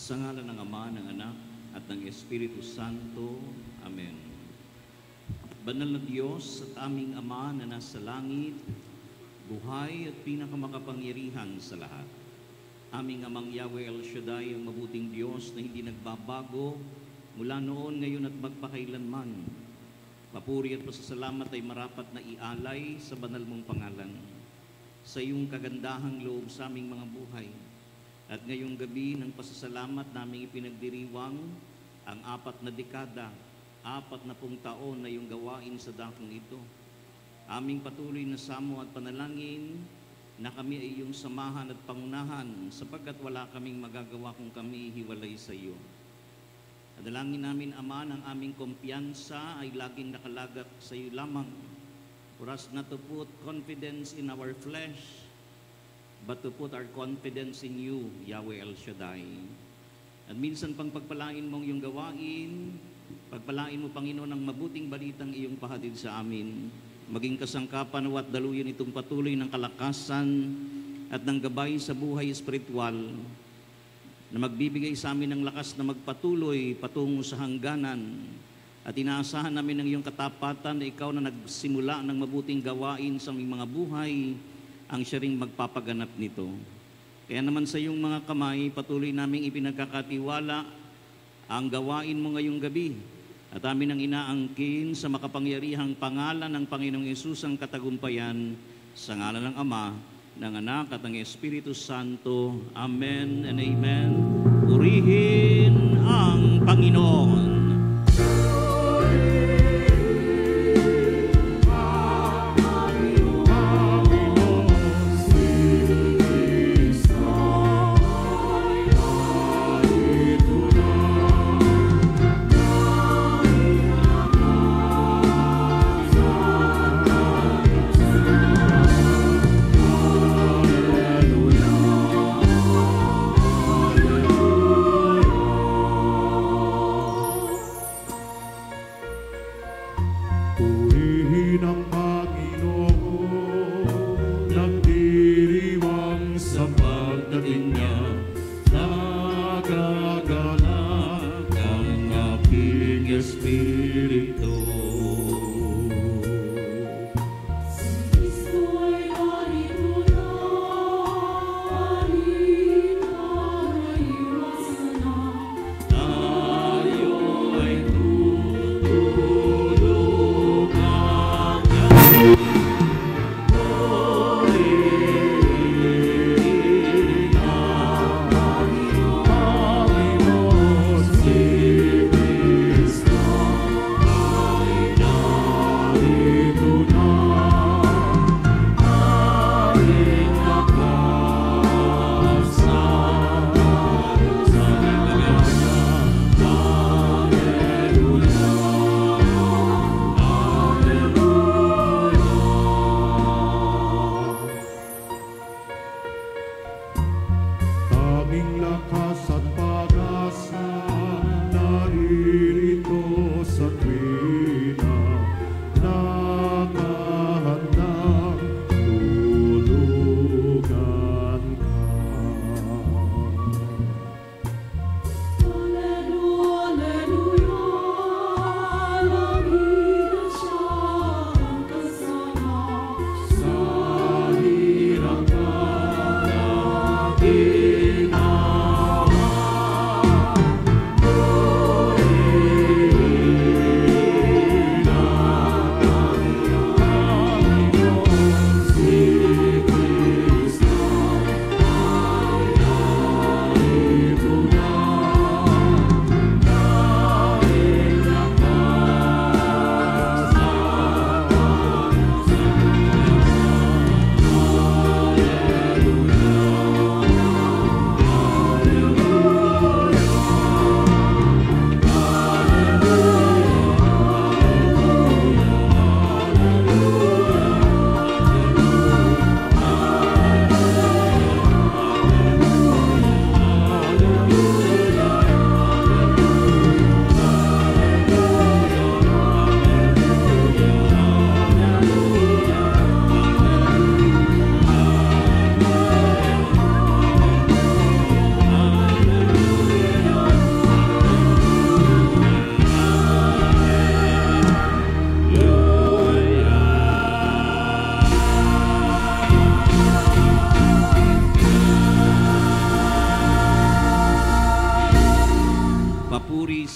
Sa ngalan ng Ama, ng Anak, at ng Espiritu Santo. Amen. Banal na Diyos at aming Ama na nasa langit, buhay at pinakamakapangyarihan sa lahat. Aming Amang Yahweh El Shaddai, ang mabuting Diyos na hindi nagbabago mula noon, ngayon at magpakailanman. Papuri at pasasalamat ay marapat na ialay sa banal mong pangalan, sa iyong kagandahang loob sa aming mga buhay. At ngayong gabi ng pasasalamat naming ipinagdiriwang ang 4 na dekada, 40 taon na iyong gawain sa dakong ito. aming patuloy na samo at panalangin na kami ay iyong samahan at pangunahan sapagkat wala kaming magagawa kung kami hiwalay sa iyo. At dalangin namin, Ama, ng aming kumpiyansa ay laging nakalagak sa iyo lamang, for us not to put confidence in our flesh, but to put our confidence in you, Yahweh El Shaddai. At minsan pang pagpalain mong iyong gawain, pagpalain mo, Panginoon, ang mabuting balitang iyong pahatid sa amin, maging kasangkapan at daluyan itong patuloy ng kalakasan at ng gabay sa buhay espiritual na magbibigay sa amin ng lakas na magpatuloy patungo sa hangganan. At inaasahan namin ng iyong katapatan na ikaw na nagsimula ng mabuting gawain sa aming mga buhay, ang siya ring magpapaganap nito. Kaya naman sa iyong mga kamay, patuloy naming ipinagkakatiwala ang gawain mo ngayong gabi. At amin ang inaangkin sa makapangyarihang pangalan ng Panginoong Yesus ang katagumpayan, sa ngalan ng Ama, ng Anak at ng Espiritu Santo. Amen and Amen. Purihin ang Panginoon.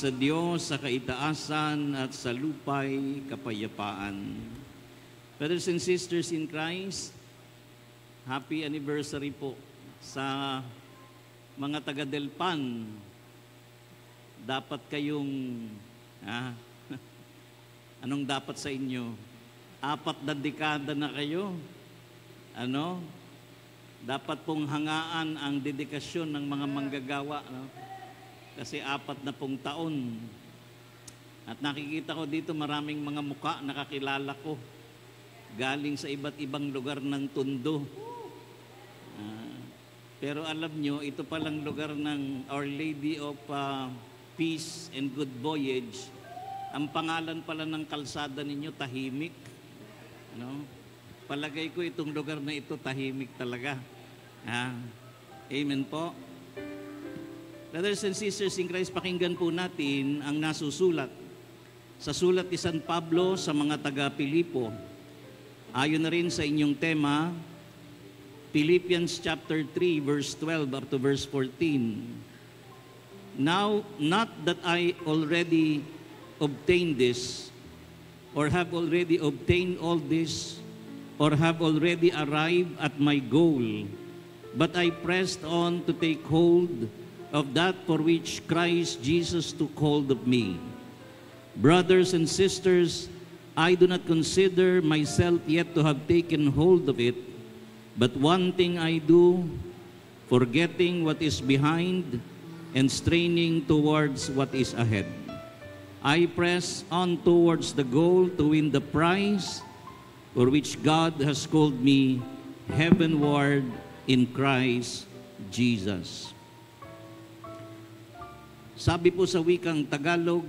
sa Diyos sa kaitaasan at sa lupay kapayapaan. Brothers and sisters in Christ, happy anniversary po sa mga taga-Delpan. Dapat kayong, anong dapat sa inyo? 4 na dekada na kayo. Ano? Dapat pong hangaan ang dedikasyon ng mga manggagawa. No? Kasi 4 na pong taon. At nakikita ko dito maraming mga muka nakakilala ko. Galing sa iba't ibang lugar ng Tondo. Pero alam nyo, ito palang lugar ng Our Lady of Peace and Good Voyage. Ang pangalan pala ng kalsada ninyo, Tahimik. Ano? Palagay ko itong lugar na ito, tahimik talaga. Amen po. Brothers and sisters in Christ, pakinggan po natin ang nasusulat sa sulat ni San Pablo sa mga taga-Pilipo. Ayon na rin sa inyong tema, Philippians chapter 3, verse 12 up to verse 14. Now, not that I already obtained this, or have already obtained all this, or have already arrived at my goal, but I pressed on to take hold of that for which Christ Jesus took hold of me. Brothers and sisters, I do not consider myself yet to have taken hold of it, but one thing I do, forgetting what is behind and straining towards what is ahead. I press on towards the goal to win the prize for which God has called me heavenward in Christ Jesus. Sabi po sa wikang Tagalog,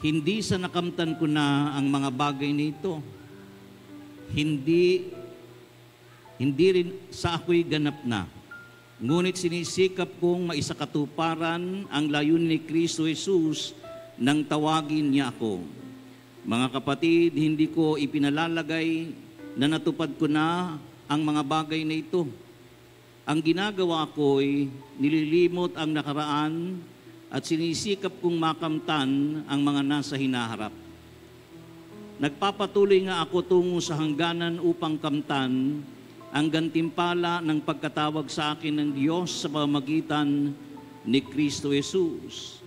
hindi sa nakamtan ko na ang mga bagay nito. Hindi rin sa ako'y ganap na. Ngunit sinisikap kong maisakatuparan ang layunin ni Kristo Jesus nang tawagin niya ako. Mga kapatid, hindi ko ipinalalagay na natupad ko na ang mga bagay na ito. Ang ginagawa ko'y nililimot ang nakaraan at sinisikap kong makamtan ang mga nasa hinaharap. Nagpapatuloy nga ako tungo sa hangganan upang kamtan ang gantimpala ng pagkatawag sa akin ng Diyos sa pamamagitan ni Kristo Jesus,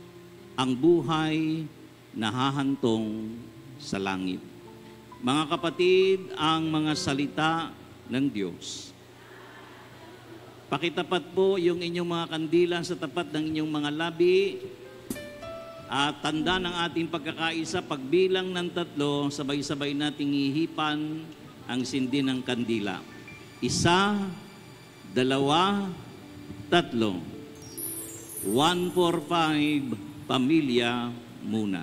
ang buhay na hahantong sa langit. Mga kapatid, ang mga salita ng Diyos. Pakitapat po yung inyong mga kandila sa tapat ng inyong mga labi at tanda ng ating pagkakaisa, pagbilang ng 3, sabay-sabay nating ihipan ang sindi ng kandila. 1, 2, 3. 1, 4, 5, pamilya muna.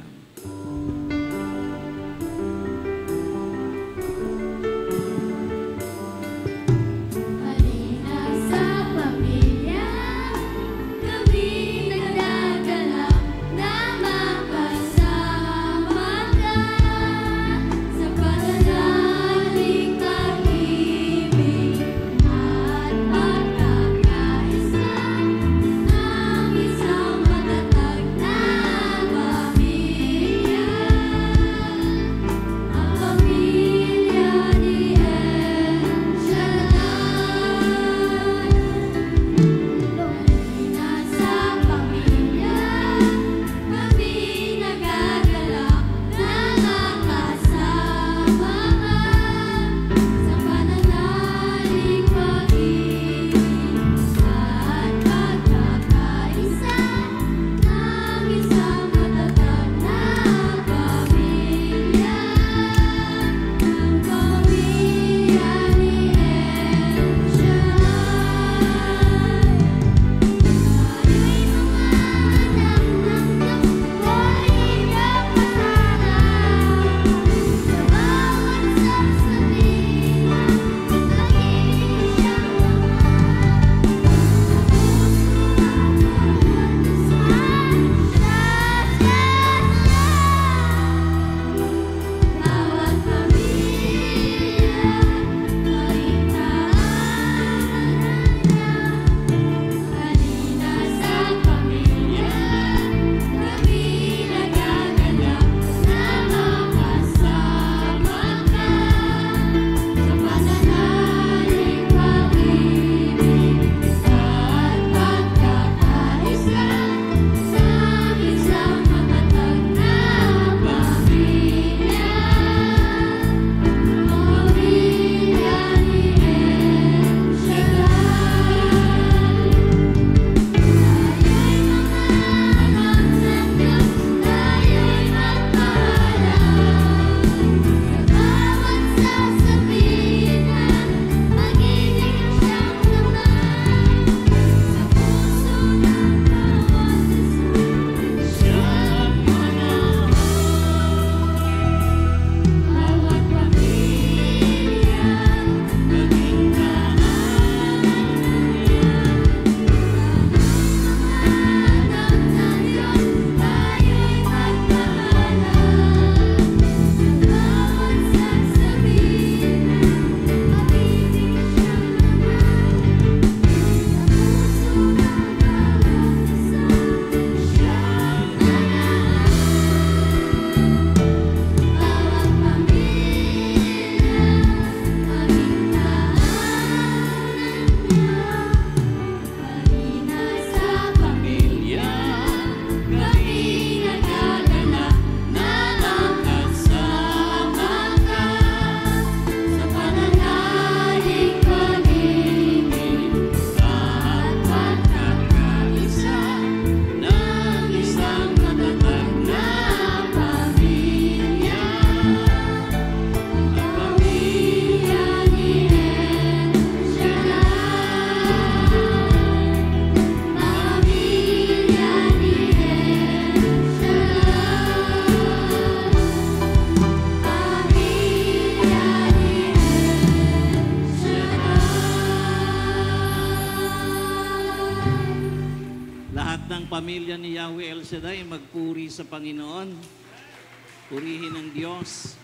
Isang matatag na pamilya. pamilya ni Yahweh El Shaddai, magpuri sa Panginoon. Purihin ang Diyos.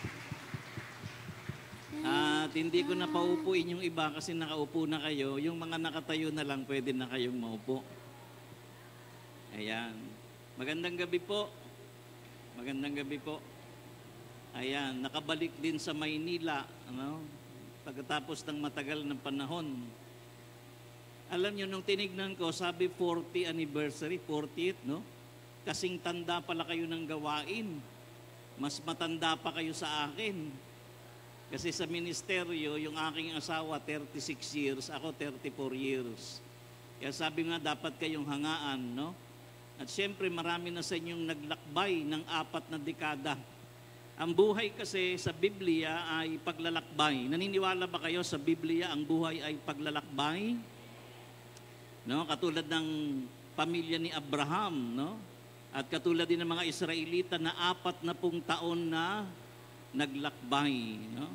At hindi ko na paupuin yung iba kasi nakaupo na kayo. Yung mga nakatayo na lang, pwede na kayong maupo. Ayan. Magandang gabi po. Magandang gabi po. Ayan, nakabalik din sa Maynila, pagkatapos ng matagal ng panahon. Alam nyo, nung tinignan ko, sabi 40th anniversary, 40th, no? Kasing tanda pala kayo ng gawain. Mas matanda pa kayo sa akin. Kasi sa ministeryo, yung aking asawa, 36 years, ako 34 years. Kaya sabi nga, dapat kayong hangaan, no? At syempre, marami na sa inyong naglakbay ng 4 na dekada. Ang buhay kasi sa Biblia ay paglalakbay. Naniniwala ba kayo sa Biblia ang buhay ay paglalakbay? No, katulad ng pamilya ni Abraham, no? At katulad din ng mga Israelita na 40 taon na naglakbay, no?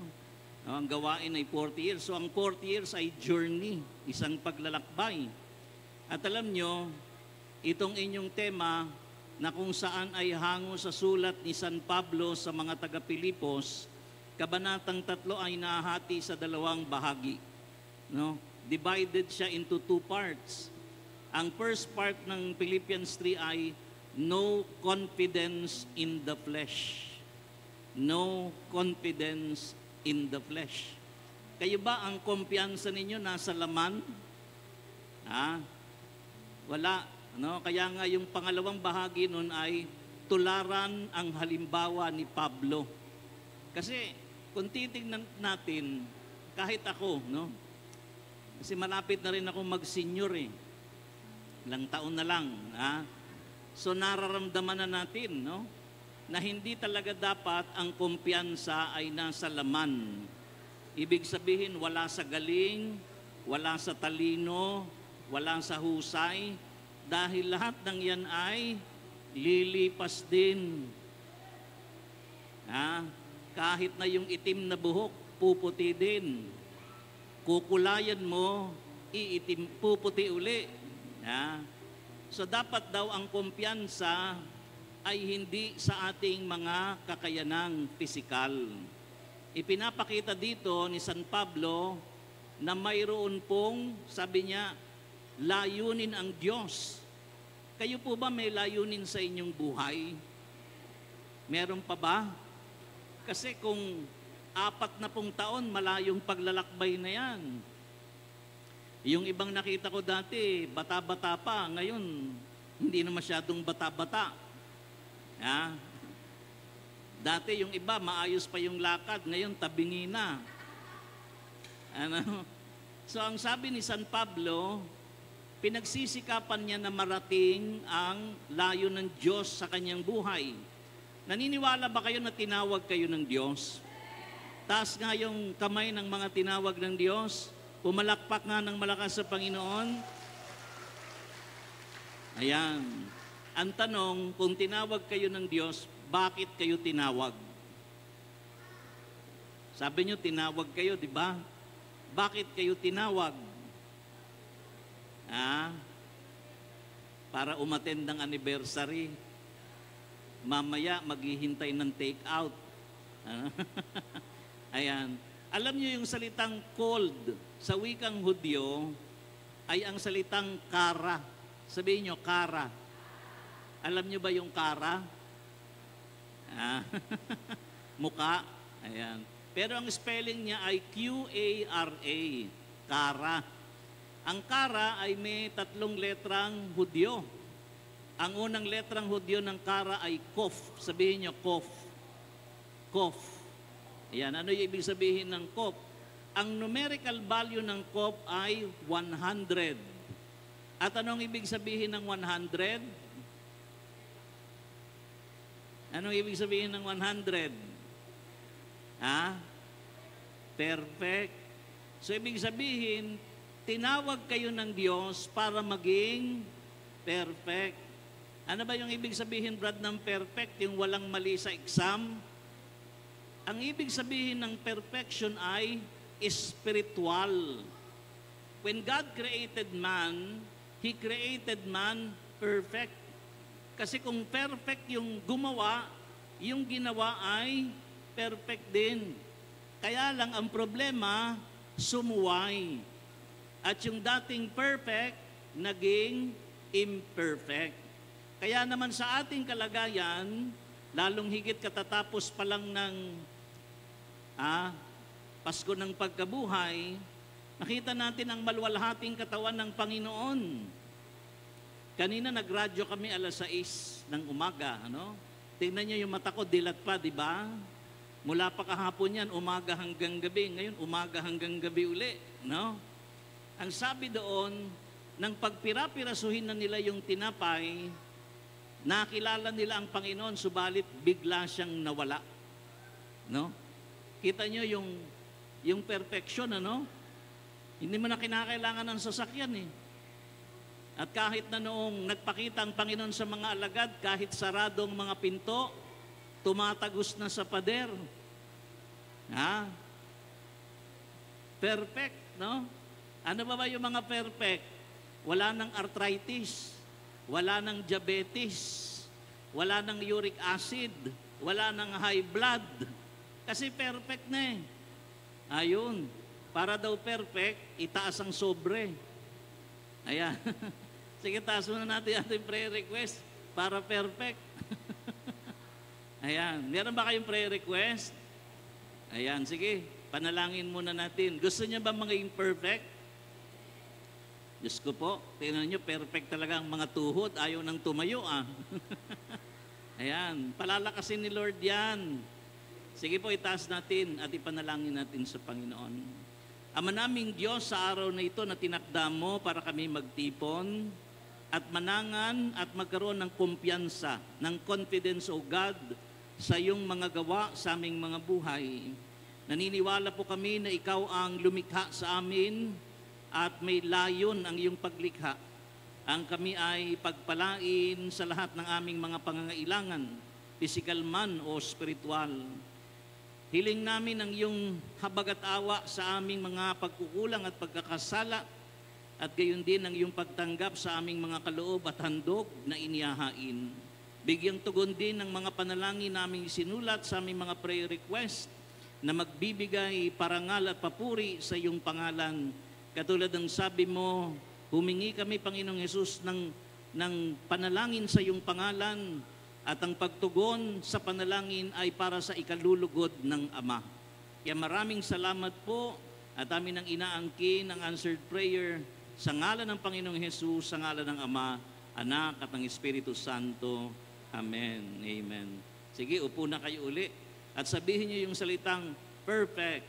Ang gawain ay 40 years. So ang 40 years ay journey, isang paglalakbay. At alam nyo, itong inyong tema na kung saan ay hango sa sulat ni San Pablo sa mga taga-Pilipos, Kabanatang 3 ay nahati sa 2 bahagi. No? Divided siya into 2 parts. Ang first part ng Philippians 3 ay no confidence in the flesh. No confidence in the flesh. Kayo ba ang kumpiyansa ninyo nasa laman? Wala. No, kaya nga yung pangalawang bahagi nun ay tularan ang halimbawa ni Pablo. Kasi kung titignan natin, kahit ako, no? Kasi malapit na rin ako mag-senior eh. Ilang taon na lang. So nararamdaman na natin, no? Na hindi talaga dapat ang kumpiyansa ay nasa laman. Ibig sabihin, wala sa galing, wala sa talino, wala sa husay, dahil lahat ng yan ay lilipas din. Kahit na yung itim na buhok, puputi din. Kukulayan mo, iitim, puputi uli. So dapat daw ang kumpiyansa ay hindi sa ating mga kakayanang pisikal. Ipinapakita dito ni San Pablo na mayroon pong, sabi niya, layunin ang Diyos. Kayo po ba may layunin sa inyong buhay? Meron pa ba? Kasi kung 40 taon, malayong paglalakbay na yan. Yung ibang nakita ko dati, bata-bata pa. Ngayon, hindi na masyadong bata-bata. Dati yung iba, maayos pa yung lakad. Ngayon, tabingi na. So, ang sabi ni San Pablo, pinagsisikapan niya na marating ang layo ng Diyos sa kanyang buhay. Naniniwala ba kayo na tinawag kayo ng Diyos? Taas nga yung kamay ng mga tinawag ng Diyos. Pumalakpak nga ng malakas sa Panginoon. Ayan. Ang tanong, kung tinawag kayo ng Diyos, bakit kayo tinawag? Sabi niyo, tinawag kayo, di ba? Bakit kayo tinawag? Para umattend ng anniversary. Mamaya maghihintay ng take out. Ayan. Alam niyo yung salitang called sa wikang Hudyo ay ang salitang kara. Sabihin niyo, kara. Alam niyo ba yung kara? Muka. Ayan. Pero ang spelling niya ay Q-A-R-A. Kara. Ang kara ay may 3 letrang Hudyo. Ang unang letrang Hudyo ng kara ay kof. Sabihin niyo, kof. Kof. Ayan, ano yung ibig sabihin ng kof? Ang numerical value ng kof ay 100. At anong ibig sabihin ng 100? Anong ibig sabihin ng 100? Perfect. So ibig sabihin, tinawag kayo ng Diyos para maging perfect. Ano ba yung ibig sabihin, Brad, ng perfect? Yung walang mali sa exam? Ang ibig sabihin ng perfection ay spiritual. When God created man, He created man perfect. Kasi kung perfect yung gumawa, yung ginawa ay perfect din. Kaya lang ang problema, sumuway. At yung dating perfect, naging imperfect. Kaya naman sa ating kalagayan, lalong higit katatapos pa lang ng Pasko ng Pagkabuhay, nakita natin ang maluwalhating katawan ng Panginoon. Kanina nagradyo kami 6:00 ng umaga, ano? Tingnan niyo yung mata ko, dilat pa, di ba? Mula pa kahapon yan, umaga hanggang gabi. Ngayon, umaga hanggang gabi uli, no? Ang sabi doon, nang pagpira-pirasuhin na nila yung tinapay, nakilala nila ang Panginoon, subalit bigla siyang nawala. No? Kita nyo yung perfection, ano? Hindi mo na kinakailangan ng sasakyan, eh. At kahit na noong nagpakita ang Panginoon sa mga alagad, kahit saradong mga pinto, tumatagos na sa pader. Perfect, no? Ano ba yung mga perfect? Wala ng arthritis, wala ng diabetes, wala ng uric acid, wala ng high blood. Kasi perfect na eh. Ayun, para daw perfect, itaas ang sobre. Ayan. Sige, taas muna natin ating prayer request para perfect. Ayan. Meron ba kayong prayer request? Ayan, sige. Panalangin muna natin. Gusto niyo ba maging perfect? Diyos ko po, tingnan niyo, perfect talaga ang mga tuhod. Ayaw nang tumayo, Ayan. Palalakasin ni Lord yan. Sige po, itaas natin at ipanalangin natin sa Panginoon. Ama naming Diyos, sa araw na ito na tinakda mo para kami magtipon at manangan at magkaroon ng kumpiyansa, ng confidence, O God, sa iyong mga gawa sa aming mga buhay. Naniniwala po kami na ikaw ang lumikha sa amin at may layon ang iyong paglikha. Ang kami ay pagpalain sa lahat ng aming mga pangangailangan, physical man o spiritual. Hiling namin ang iyong habag at awa sa aming mga pagkukulang at pagkakasala at gayon din ang iyong pagtanggap sa aming mga kaloob at handog na inihahain. Bigyang tugon din ng mga panalangin naming sinulat sa aming mga prayer request na magbibigay parangal at papuri sa iyong pangalan. Katulad ng sabi mo, humingi kami, Panginoong Hesus, ng panalangin sa iyong pangalan, at ang pagtugon sa panalangin ay para sa ikalulugod ng Ama. Kaya maraming salamat po at amin ang inaangkin ng answered prayer sa ngalan ng Panginoong Hesus, sa ngalan ng Ama, Anak at ng Espiritu Santo. Amen. Amen. Sige, upo na kayo uli at sabihin niyo yung salitang perfect.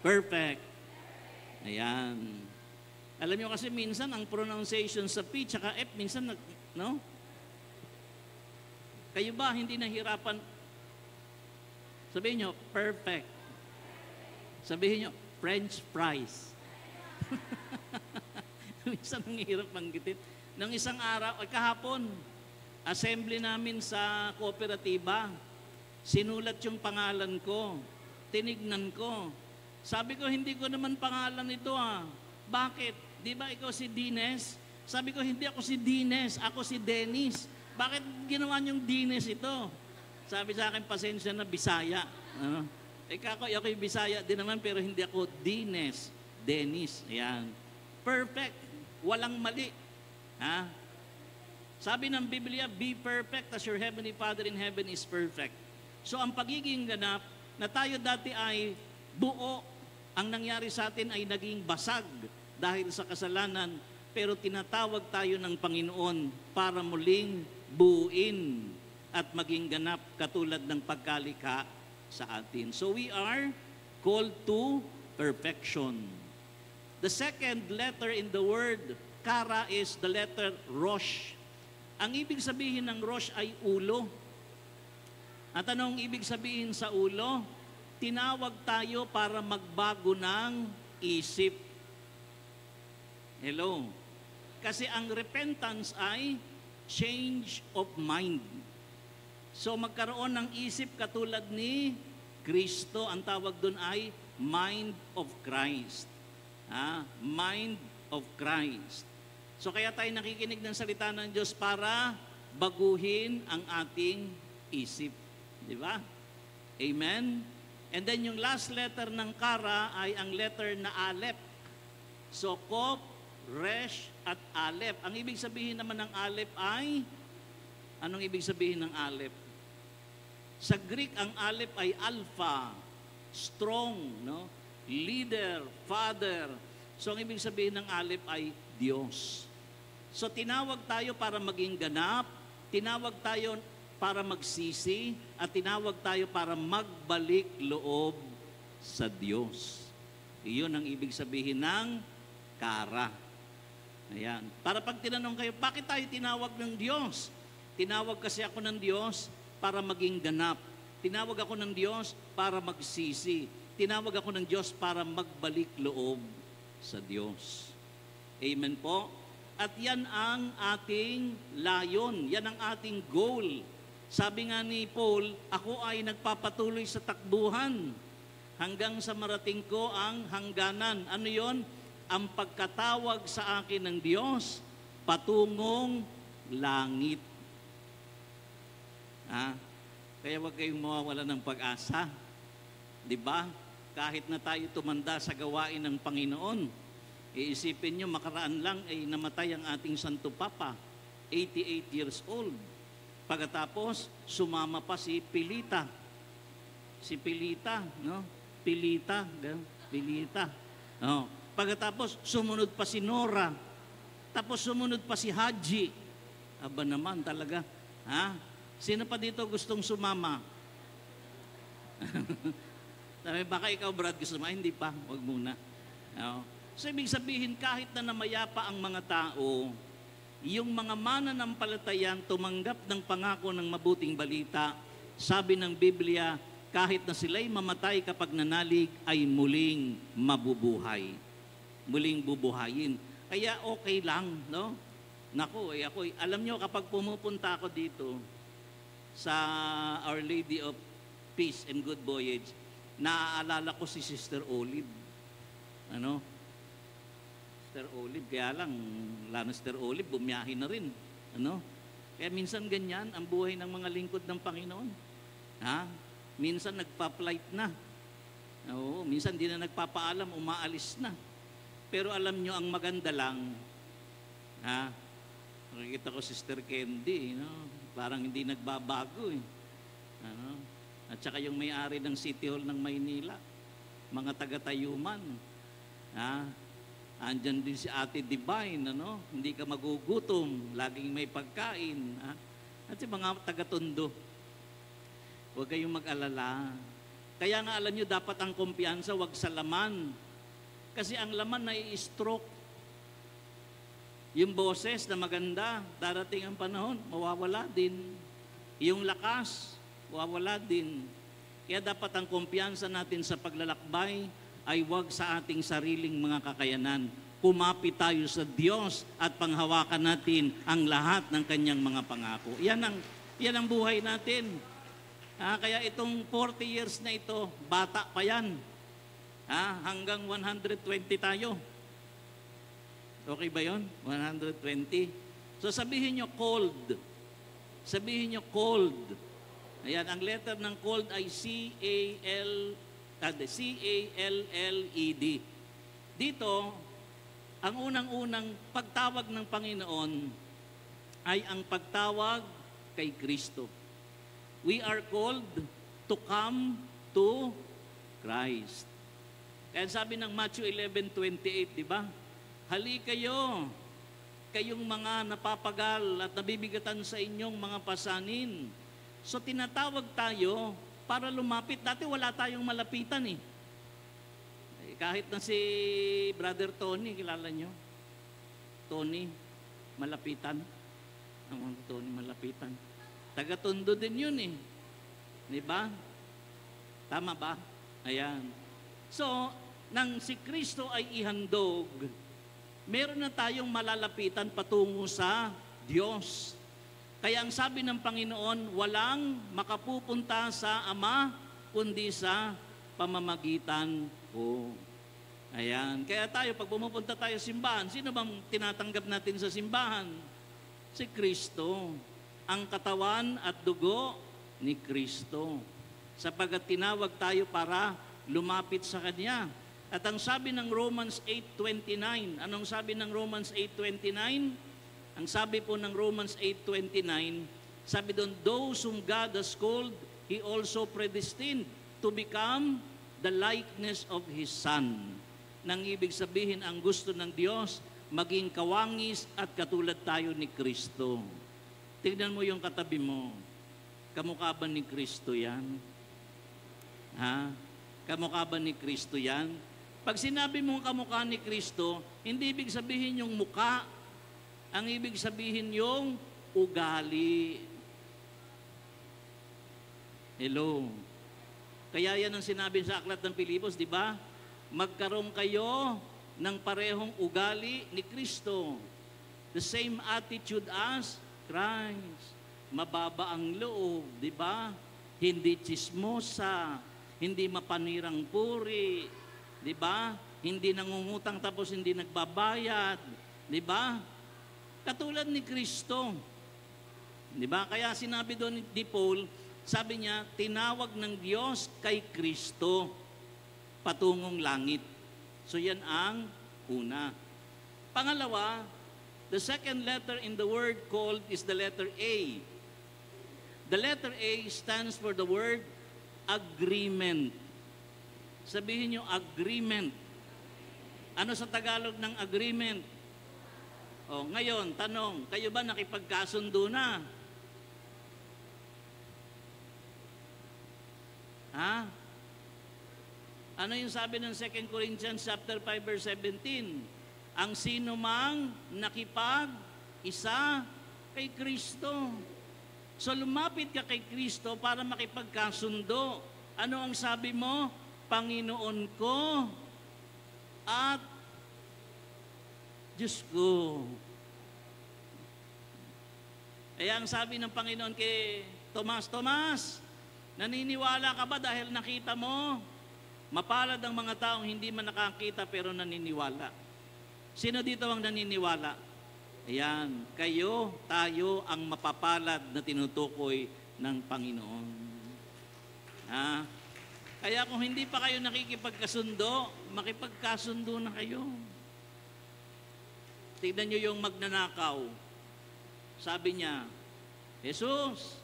Perfect. Ayan. Alam niyo kasi minsan ang pronunciation sa P tsaka F minsan no? Kayo ba hindi nahirapan? Sabihin nyo, perfect. Sabihin nyo, French fries. Minsan nanghihirap manggitin. Nang isang araw, kahapon, assembly namin sa kooperatiba, sinulat yung pangalan ko, tinignan ko. Sabi ko, hindi ko naman pangalan ito Bakit? Di ba ikaw si Dines? Sabi ko, hindi ako si Dines, ako si Dennis. Bakit ginawa niyong Dines ito? Sabi sa akin, pasensya na, Bisaya. Ako yung Bisaya din naman, pero hindi ako Dines, Dennis. Ayan. Perfect. Walang mali. Sabi ng Biblia, be perfect as your heavenly Father in heaven is perfect. So ang pagiging ganap, na tayo dati ay buo, ang nangyari sa atin ay naging basag dahil sa kasalanan, pero tinatawag tayo ng Panginoon para muling buuin at maging ganap katulad ng pagkalikha sa atin. So we are called to perfection. The second letter in the word kara is the letter Rosh. Ang ibig sabihin ng Rosh ay ulo. At anong ibig sabihin sa ulo? Tinawag tayo para magbago ng isip. Hello? Kasi ang repentance ay change of mind. So magkaroon ng isip katulad ni Kristo, ang tawag doon ay mind of Christ. Mind of Christ. So kaya tayo nakikinig ng salita ng Diyos para baguhin ang ating isip. Di ba? Amen? And then yung last letter ng Kara ay ang letter na Alep. So, Kop, Resh, at Alep. Ang ibig sabihin naman ng Alep ay, anong ibig sabihin ng Alep? Sa Greek, ang Alep ay alpha, strong, no? Leader, father. So, ang ibig sabihin ng Alep ay Diyos. So, tinawag tayo para maging ganap, tinawag tayo para magsisi, at tinawag tayo para magbalik loob sa Diyos. Iyon ang ibig sabihin ng Kara. Ayan. Para pag tinanong kayo, bakit tayo tinawag ng Diyos? Tinawag kasi ako ng Diyos para maging ganap. Tinawag ako ng Diyos para magsisi. Tinawag ako ng Diyos para magbalik loob sa Diyos. Amen po? At yan ang ating layon, yan ang ating goal. Sabi nga ni Paul, ako ay nagpapatuloy sa takbuhan hanggang sa marating ko ang hangganan. Ano yon? Ang pagkatawag sa akin ng Diyos patungong langit. Kaya huwag kayong mawawala ng pag-asa. Diba? Kahit na tayo tumanda sa gawain ng Panginoon, iisipin nyo, makaraan lang ay namatay ang ating Santo Papa, 88 years old. Pagkatapos, sumama pa si Pilita. Si Pilita, no? Pilita. No? Pagkatapos, sumunod pa si Nora. Tapos sumunod pa si Haji. Aba naman talaga. Sino pa dito gustong sumama? Sabi, baka ikaw, Brad, gusto mo? Hindi pa, wag muna. No? So, ibig sabihin, kahit na namayapa ang mga tao, yung mga mananampalatayang tumanggap ng pangako ng mabuting balita, sabi ng Biblia, kahit na sila'y mamatay kapag nanalig, ay muling mabubuhay. Muling bubuhayin. Kaya okay lang, no? Naku, alam nyo, kapag pumupunta ako dito sa Our Lady of Peace and Good Voyage, naaalala ko si Sister Olive. Ano? Sister Olive, kaya lang, lalo Sister Olive, bumiyahin na rin. Ano? Kaya minsan ganyan ang buhay ng mga lingkod ng Panginoon. Minsan nagpa-flight na. Oo, minsan di na nagpapaalam, umaalis na. Pero alam nyo, ang maganda lang, nakikita ko Sister Candy, no? Parang hindi nagbabago eh. Ano? At saka yung may-ari ng City Hall ng Maynila, mga taga-Tayuman, andyan din si Ate Divine, ano? Hindi ka magugutom, laging may pagkain. At si mga taga-Tondo, huwag kayong mag-alala. Kaya nga alam nyo, dapat ang kumpiyansa, huwag sa laman. Kasi ang laman na i-stroke. Yung boses na maganda, darating ang panahon, mawawala din. Yung lakas, mawawala din. Kaya dapat ang kumpiyansa natin sa paglalakbay ay huwag sa ating sariling mga kakayanan. Kumapit tayo sa Diyos at panghawakan natin ang lahat ng kanyang mga pangako. Yan ang buhay natin. Kaya itong 40 years na ito, bata pa yan. Hanggang 120 tayo. Okay ba yon? 120. So sabihin nyo cold. Sabihin nyo cold. Ayan, ang letter ng cold ay C-A-L-L-E-D. Dito, ang unang-unang pagtawag ng Panginoon ay ang pagtawag kay Kristo. We are called to come to Christ. Kaya sabi ng Matthew 11:28, di ba? Hali kayo, kayong mga napapagal at nabibigatan sa inyong mga pasanin. So tinatawag tayo para lumapit. Dati wala tayong malapitan eh. Kahit na si Brother Tony, kilala nyo? Tony, malapitan. Ang Tony, malapitan. Taga-Tondo din yun eh. Di ba? Tama ba? Ayan. So, nang si Kristo ay ihandog, meron na tayong malalapitan patungo sa Diyos. Kaya ang sabi ng Panginoon, walang makapupunta sa Ama, kundi sa pamamagitan ko. Ayan. Kaya tayo, pag pumupunta tayo sa simbahan, sino bang tinatanggap natin sa simbahan? Si Kristo. ang katawan at dugo ni Kristo. Sapagkat tinawag tayo para lumapit sa Kanya. At ang sabi ng Romans 8:29, anong sabi ng Romans 8:29? Ang sabi po ng Romans 8:29, sabi doon, those whom God has called, He also predestined to become the likeness of His Son. Nang ibig sabihin, ang gusto ng Diyos, maging kawangis at katulad tayo ni Kristo. Tignan mo yung katabi mo. Kamukha ba ni Kristo yan? Ha? Kamukha ba ni Kristo yan? Pag sinabi mong kamukha ni Kristo, hindi ibig sabihin yung muka. Ang ibig sabihin yung ugali. Hello. Kaya yan ang sinabi sa Aklat ng Pilipos, di ba? Magkaroon kayo ng parehong ugali ni Kristo. The same attitude as Christ. Mababa ang loob, di ba? Hindi chismosa, hindi mapanirang puri, di ba? Hindi nangungutang tapos hindi nagbabayad, di ba? Katulad ni Kristo. Di ba? Kaya sinabi doon ni Paul, sabi niya, tinawag ng Diyos kay Kristo patungong langit. So yan ang una. Pangalawa, the second letter in the word called is the letter A. The letter A stands for the word agreement. Sabihin niyo agreement. Ano sa Tagalog ng agreement? O, ngayon, tanong, kayo ba nakipagkasundo na? Ha? Ano yung sabi ng 2 Corinthians chapter 5 verse 17? Ang sino mang nakipag-isa kay Kristo. So lumapit ka kay Kristo para makipagkasundo. Ano ang sabi mo? Panginoon ko at Diyos ko. Kaya ang sabi ng Panginoon kay Tomas, Tomas, naniniwala ka ba dahil nakita mo? Mapalad ang mga taong hindi man nakakita pero naniniwala. Sino dito ang naniniwala? Ayan, kayo, tayo ang mapapalad na tinutukoy ng Panginoon. Ha? Kaya kung hindi pa kayo nakikipagkasundo, makipagkasundo na kayo. Tignan nyo yung magnanakaw. Sabi niya, Jesus,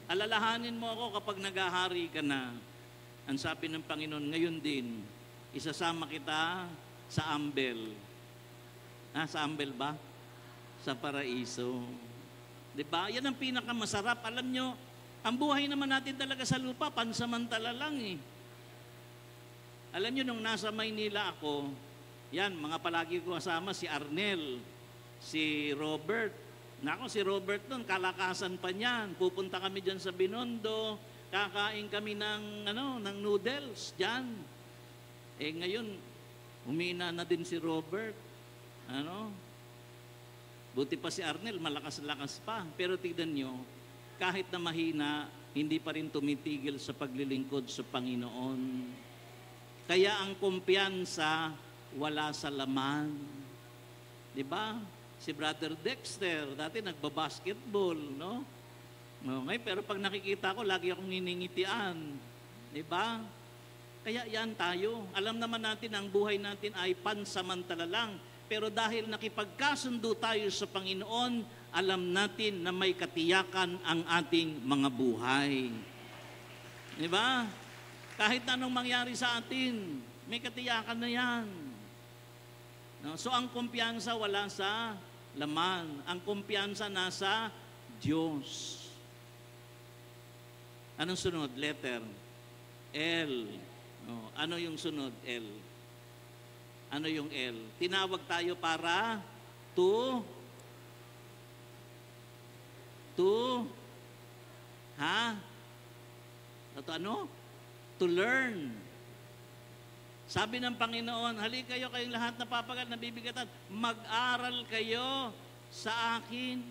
alalahanin mo ako kapag naghahari ka na. Ang sabi ng Panginoon, ngayon din, isasama kita sa ambel. Sa ambel ba? Sa paraiso. Diba? Yan ang pinakamasarap. Alam nyo, ang buhay naman natin talaga sa lupa, pansamantala lang eh. Alam nyo, nung nasa Maynila ako, yan, mga palagi ko kasama, si Arnel, si Robert. Nako, si Robert nun, kalakasan pa niyan. Pupunta kami dyan sa Binondo, kakain kami ng noodles diyan. Ngayon humina na din si Robert. Buti pa si Arnel, malakas-lakas pa. Pero tignan nyo, kahit na mahina, hindi pa rin tumitigil sa paglilingkod sa Panginoon. Kaya ang kumpiyansa wala sa laman. Di ba? Si Brother Dexter, dati nagbabasketball, no? Okay, pero pag nakikita ko, lagi akong niningitian. Diba? Kaya yan tayo. Alam naman natin ang buhay natin ay pansamantala lang. Pero dahil nakipagkasundo tayo sa Panginoon, alam natin na may katiyakan ang ating mga buhay. Diba? Kahit anong mangyari sa atin, may katiyakan na yan. No? So ang kumpiyansa wala sa laman. Ang kumpiyansa nasa Diyos. Anong sunod? Letter. L. Ano yung sunod? L. Ano yung L? Tinawag tayo para to To learn. Sabi ng Panginoon, halika kayo kayong lahat na papagal, nabibigatan, mag-aral kayo sa akin.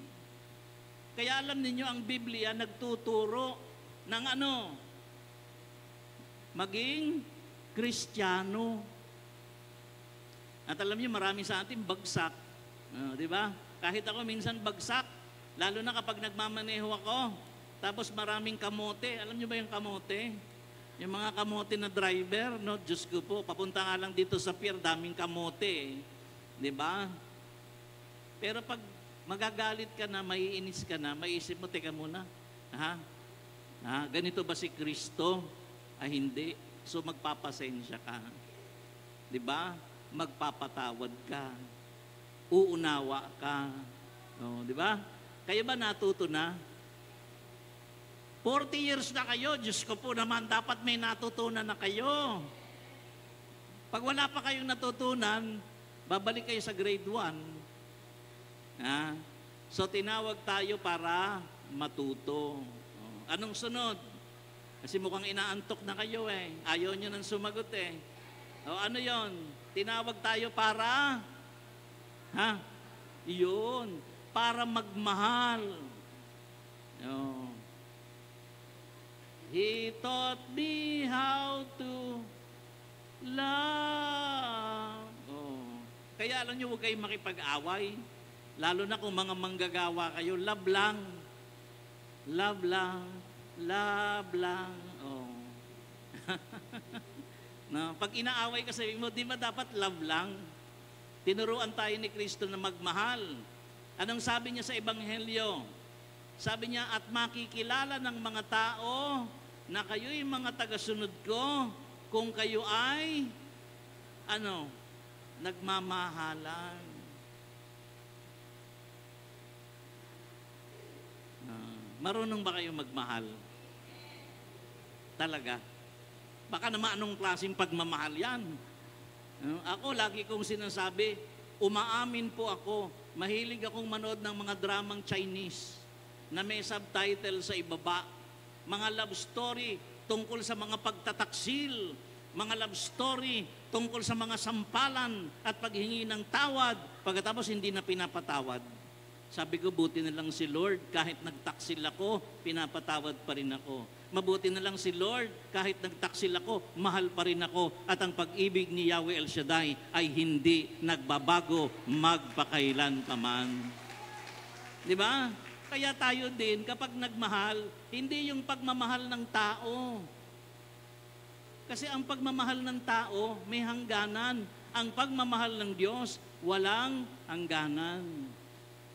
Kaya alam ninyo, ang Biblia nagtuturo ng maging Kristiyano. At alam niyo, marami sa atin bagsak. Di ba? Kahit ako minsan bagsak, Lalo na kapag nagmamaneho ako, tapos maraming kamote. Alam niyo ba yung kamote? Yung mga kamote na driver, no? Diyos ko po, papunta nga lang dito sa pier, daming kamote. Di ba? Pero pag magagalit ka na, maiinis ka na, maiisip mo, teka muna, ganito ba si Kristo? Ay hindi. So magpapasensya ka. Di ba? Magpapatawad ka. Uunawa ka. No, di ba? Kayo ba natuto na? 40 years na kayo, Diyos ko po naman, dapat may natutunan na kayo. Pag wala pa kayong natutunan, babalik kayo sa grade 1. So tinawag tayo para matuto. Anong sunod? Kasi mukhang inaantok na kayo eh. Ayaw nyo nang sumagot eh. Ano yon? Tinawag tayo para, yun, para magmahal. He taught me how to love. Kaya alam nyo, huwag kayong makipag-away. Lalo na kung mga manggagawa kayo, love lang. Love lang. Love lang. No, pag inaaway ka, sabi mo, di ba dapat love lang? Tinuruan tayo ni Kristo na magmahal. Anong sabi niya sa Ebanghelyo? Sabi niya, at makikilala ng mga tao na kayo'y mga tagasunod ko kung kayo ay, nagmamahalan. Marunong ba kayo magmahal? Talaga? Baka naman anong klaseng pagmamahal yan? Ako, lagi kong sinasabi, umaamin po ako, mahilig akong manood ng mga dramang Chinese na may subtitle sa ibaba. Mga love story tungkol sa mga pagtataksil, mga love story tungkol sa mga sampalan at paghingi ng tawad, pagkatapos hindi na pinapatawad. Sabi ko, buti na lang si Lord, kahit nagtaksil ako, pinapatawad pa rin ako. Mabuti na lang si Lord, kahit nagtaksil ako, mahal pa rin ako. At ang pag-ibig ni Yahweh El Shaddai ay hindi nagbabago magpakailan pa man. Di ba? Kaya tayo din, kapag nagmahal, hindi yung pagmamahal ng tao. Kasi ang pagmamahal ng tao, may hangganan. Ang pagmamahal ng Diyos, walang hangganan.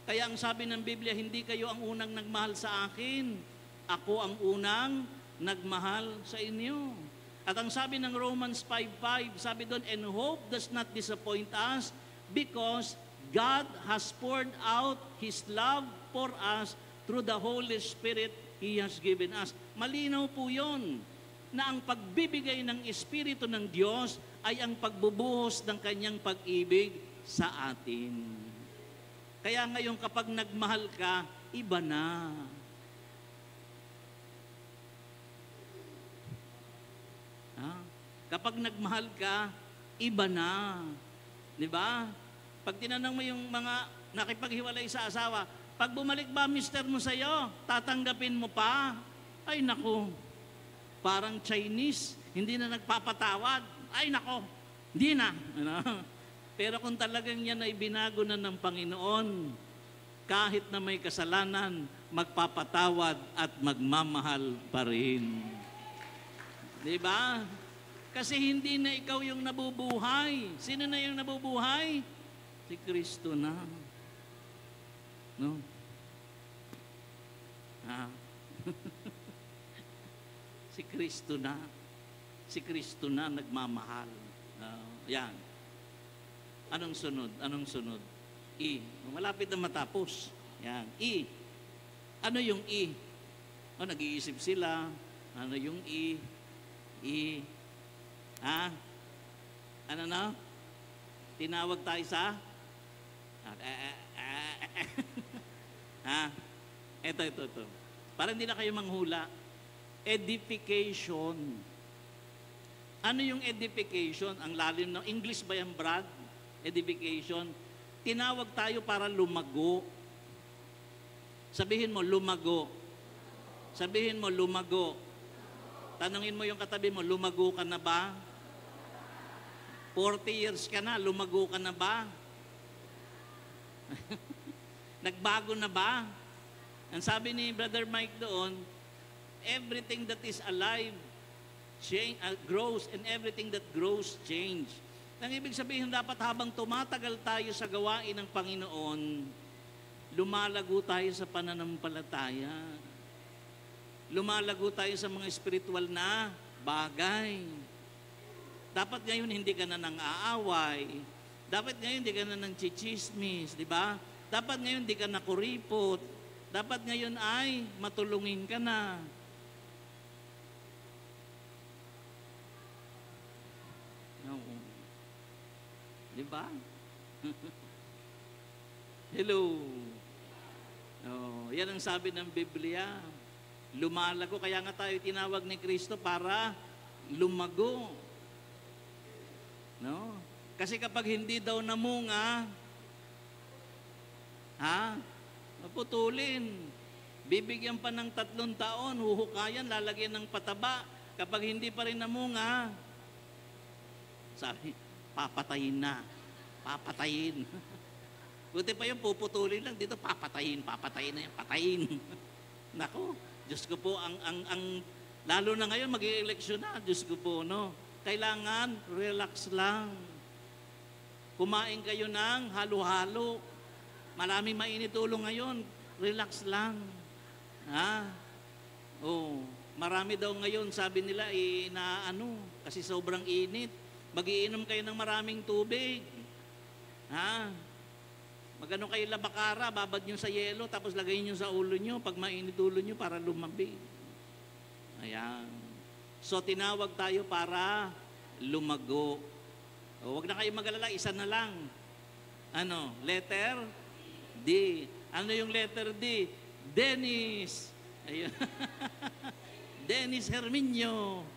Kaya ang sabi ng Biblia, hindi kayo ang unang nagmahal sa akin. Ako ang unang nagmahal sa inyo. At ang sabi ng Romans 5:5, sabi doon, and hope does not disappoint us because God has poured out His love for us through the Holy Spirit He has given us. Malinaw po yun, na ang pagbibigay ng Espiritu ng Diyos ay ang pagbubuhos ng Kanyang pag-ibig sa atin. Kaya ngayon kapag nagmahal ka, iba na. Kapag nagmahal ka, iba na. Di ba? Pag tinanong mo yung mga nakipaghiwalay sa asawa, pag bumalik ba mister mo sa'yo, tatanggapin mo pa? Ay nako, parang Chinese, hindi na nagpapatawad. Ay nako, hindi na. Pero kung talagang yan ay binago na ng Panginoon, kahit na may kasalanan, magpapatawad at magmamahal pa rin. Di ba? Kasi hindi na ikaw yung nabubuhay. Sino na yung nabubuhay? Si Kristo na. No? Si Kristo na. Si Kristo na nagmamahal. Yan. Anong sunod? Anong sunod? E. Malapit na matapos. Yan. E. Ano yung E? Nag-iisip sila. Ano yung E? E. Ano na? Tinawag tayo sa? Ito. Para hindi na kayo manghula. Edification. Ano yung edification? Ang lalim ng English ba yan, Brad? Edification. Tinawag tayo para lumago. Sabihin mo, lumago. Sabihin mo, lumago. Tanungin mo yung katabi mo, lumago ka na ba? 40 years ka na, lumago ka na ba? Nagbago na ba? Ang sabi ni Brother Mike doon, everything that is alive grows, and everything that grows change. Ang ibig sabihin, dapat habang tumatagal tayo sa gawain ng Panginoon, lumalago tayo sa pananampalataya. Lumalago tayo sa mga spiritual na bagay. Dapat ngayon hindi ka na nang aaway. Dapat ngayon hindi ka na nang chichismis, di ba? Dapat ngayon hindi ka na kuripot. Dapat ngayon ay matulungin ka na. Di ba? Hello. Oh, yan ang sabi ng Biblia. Lumalago. Kaya nga tayo tinawag ni Kristo para lumago. No? Kasi kapag hindi daw namunga, maputulin. Bibigyan pa ng 3 taon, huhukayan, lalagyan ng pataba. Kapag hindi pa rin namunga, sabi, papatayin na. Papatayin. Buti pa yung puputulin lang dito, papatayin na yan, patayin. Nako, Diyos ko po, lalo na ngayon, mag-i-eleksyon na, Diyos ko po, no? Kailangan, relax lang. Kumain kayo ng halo-halo. Maraming mainit ulo ngayon, relax lang. Marami daw ngayon, sabi nila, kasi sobrang init. Mag-iinom kayo ng maraming tubig. Magano kayo labakara, babad nyo sa yelo, tapos lagay nyo sa ulo nyo, pag mainit ulo nyo, para lumambig. Ayan. So, tinawag tayo para lumago. Huwag na kayo mag-alala, isa na lang. Letter D. Ano yung letter D? Dennis. Ayun. Dennis Herminio.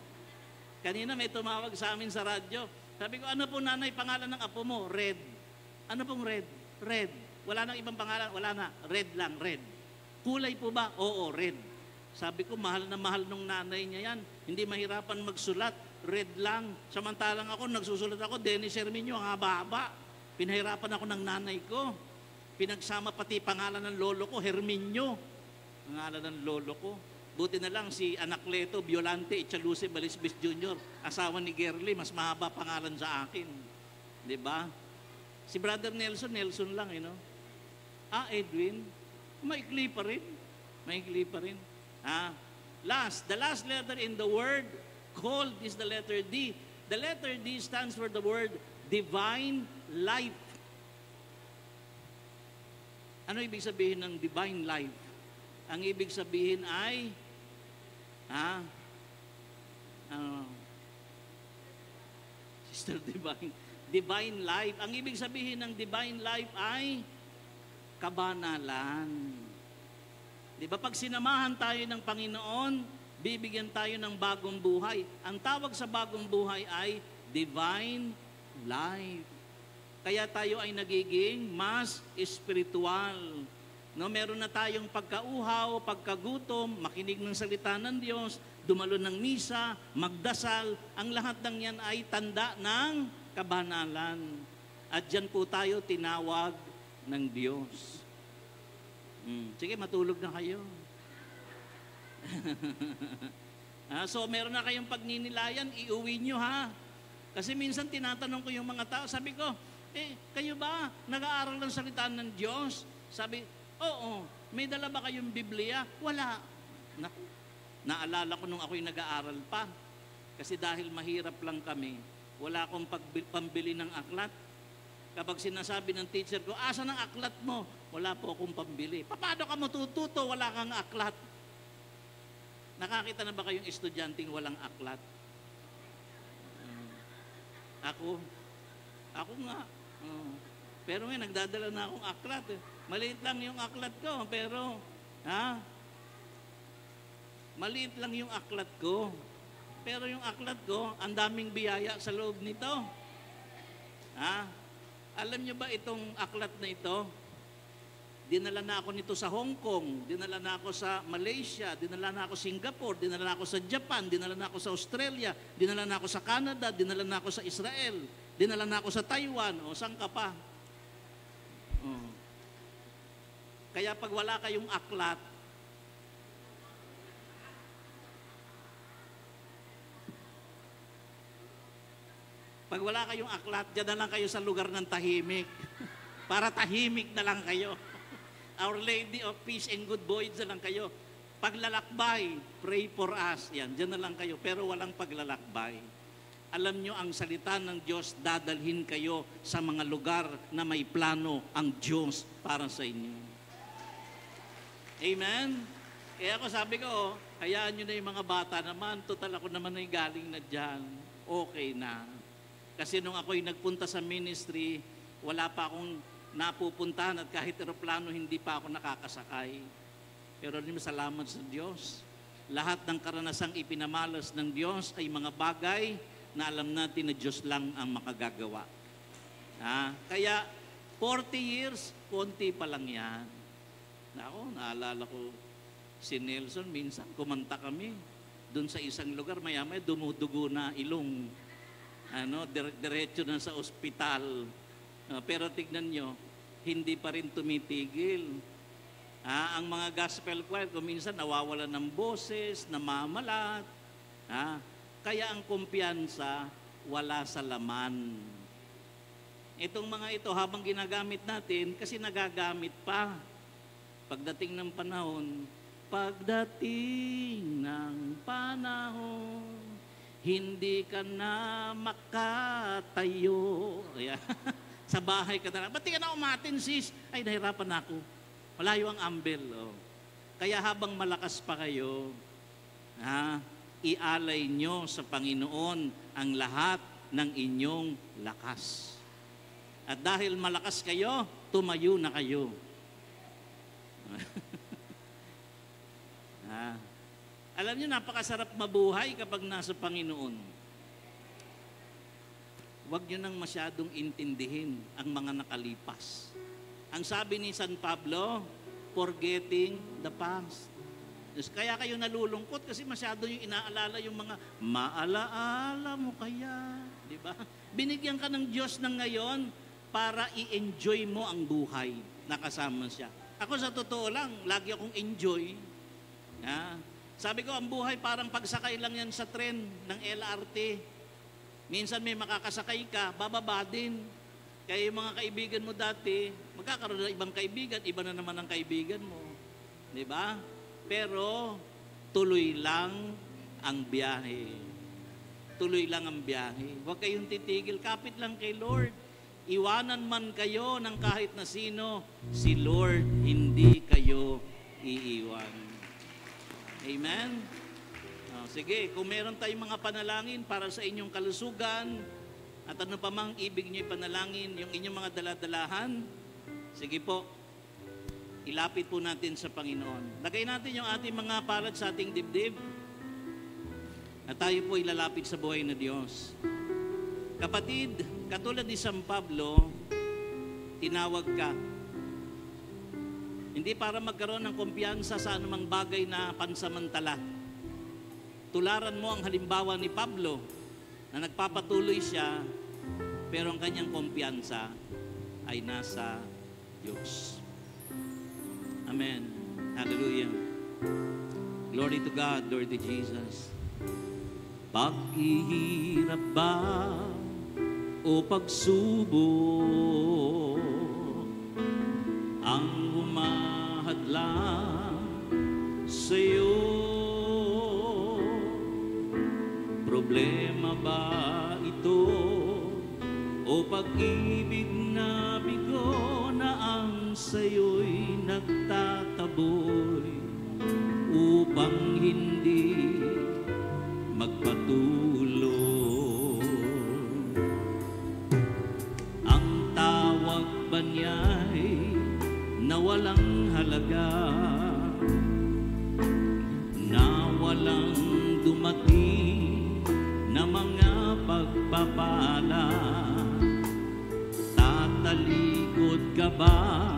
Kanina may tumawag sa amin sa radyo. Sabi ko, ano po nanay pangalan ng apo mo? Red. Ano pong red? Red. Wala nang ibang pangalan? Wala na. Red lang, red. Kulay po ba? Oo, red. Sabi ko, mahal na mahal nung nanay niya yan. Hindi mahirapan magsulat. Red lang. Samantalang ako, nagsusulat ako, Dennis Herminio, ang haba-haba. Pinahirapan ako ng nanay ko. Pinagsama pati pangalan ng lolo ko, Herminio. Pangalan ng lolo ko. Buti na lang si Anacleto Violante Echaluce Balisbis Jr., asawa ni Gerly, mas mahaba pangalan sa akin. Di ba? Si Brother Nelson, Nelson lang, Edwin, maikli pa rin. Maikli pa rin. The last letter in the word called is the letter D. The letter D stands for the word divine life. Ano ibig sabihin ng divine life? Ang ibig sabihin ay Sister Divine life. Ang ibig sabihin ng divine life ay kabanalan. Di ba? Pag sinamahan tayo ng Panginoon, bibigyan tayo ng bagong buhay. Ang tawag sa bagong buhay ay divine life. Kaya tayo ay nagiging mas espiritual. No, meron na tayong pagkauhaw, pagkagutom, makinig ng salita ng Diyos, dumalo ng misa, magdasal. Ang lahat ng yan ay tanda ng kabanalan. At dyan po tayo tinawag ng Diyos. Sige, matulog na kayo. So, meron na kayong pagninilayan, iuwi nyo ha. Kasi minsan tinatanong ko yung mga tao, sabi ko, kayo ba nag-aaral ng salita ng Diyos? Sabi, oo. May dala ba kayong Biblia? Wala. Naku, naalala ko nung ako'y nag-aaral pa. Kasi dahil mahirap lang kami, wala akong pambili ng aklat. Kapag sinasabi ng teacher ko, asa ng aklat mo? Wala po akong pambili. Paano ka matututo? Wala kang aklat. Nakakita na ba kayong estudyanteng walang aklat? Ako nga. Pero may nagdadala na akong aklat. Maliit lang yung aklat ko, pero, maliit lang yung aklat ko. Pero yung aklat ko, ang daming biyaya sa loob nito. Alam nyo ba itong aklat na ito? Dinala na ako nito sa Hong Kong, dinala na ako sa Malaysia, dinala na ako sa Singapore, dinala na ako sa Japan, dinala na ako sa Australia, dinala na ako sa Canada, dinala na ako sa Israel, dinala na ako sa Taiwan, o saan ka pa? Kaya pag wala kayong aklat, Pag wala kayong aklat, dyan na lang kayo sa lugar ng tahimik. Para tahimik na lang kayo. Our Lady of Peace and Good Voyage na lang kayo. Paglalakbay, pray for us. Yan, dyan na lang kayo. Pero walang paglalakbay. Alam nyo, ang salita ng Diyos, dadalhin kayo sa mga lugar na may plano ang Diyos para sa inyo. Amen? Kaya ako sabi ko, hayaan nyo na yung mga bata naman. Total ako naman ay galing na dyan. Okay na. Kasi nung ako'y nagpunta sa ministry, wala pa akong napupuntahan at kahit eroplano, hindi pa ako nakakasakay. Pero salamat sa Diyos. Lahat ng karanasang ipinamalas ng Diyos ay mga bagay na alam natin na Diyos lang ang makagagawa. Kaya 40 years, konti pa lang yan. Ako, naalala ko si Nelson, minsan kumanta kami doon sa isang lugar, maya-maya dumudugo na ilong. Diretso na sa ospital. Pero tignan nyo, hindi pa rin tumitigil. Ang mga gospel choir, kung minsan nawawalan ng boses, namamalat. Kaya ang kumpiyansa, wala sa laman. Itong mga ito, habang ginagamit natin, kasi nagagamit pa. Pagdating ng panahon, hindi ka na makatayo. Sa bahay ka na, ba't di ka na umatin, sis? Ay, nahirapan ako. Malayo ang ambel. Kaya habang malakas pa kayo, ialay nyo sa Panginoon ang lahat ng inyong lakas. At dahil malakas kayo, tumayo na kayo. Alam niyo, napakasarap mabuhay kapag nasa Panginoon. Huwag niyo nang masyadong intindihin ang mga nakalipas. Ang sabi ni San Pablo, forgetting the past. Kaya kayo nalulungkot kasi masyado yung inaalala yung mga maalaala mo kaya. Di ba? Binigyan ka ng Diyos ng ngayon para i-enjoy mo ang buhay na kasama siya. Ako sa totoo lang, lagi akong enjoy. Sabi ko, ang buhay parang pagsakay lang yan sa tren ng LRT. Minsan may makakasakay ka, bababa din. Kaya yung mga kaibigan mo dati, magkakaroon ng ibang kaibigan, iba na naman ang kaibigan mo. Di ba? Pero tuloy lang ang biyahe. Tuloy lang ang biyahe. Huwag kayong titigil, kapit lang kay Lord. Iwanan man kayo ng kahit na sino, si Lord hindi kayo iiwan. Amen? Sige, kung meron tayong mga panalangin para sa inyong kalusugan, at ano pa mang ibig nyo ipanalangin, yung inyong mga daladalahan, sige po, ilapit po natin sa Panginoon. Lagay natin yung ating mga palad sa ating dibdib, at tayo po ilalapit sa buhay na Diyos. Kapatid, katulad ni San Pablo, tinawag ka. Hindi para magkaroon ng kumpiyansa sa anumang bagay na pansamantala. Tularan mo ang halimbawa ni Pablo na nagpapatuloy siya, pero ang kanyang kumpiyansa ay nasa Diyos. Amen. Hallelujah. Glory to God, Lord Jesus. Paghihirap ba o pagsubok ang humahadlang sa'yo? Problema ba ito o pag-ibig na bigo na ang sa'yo'y nagtataboy upang hindi magpatuloy? Ang tawag ba niya'y na walang halaga, na walang dumating na mga pagpapala? Tatalikod ka ba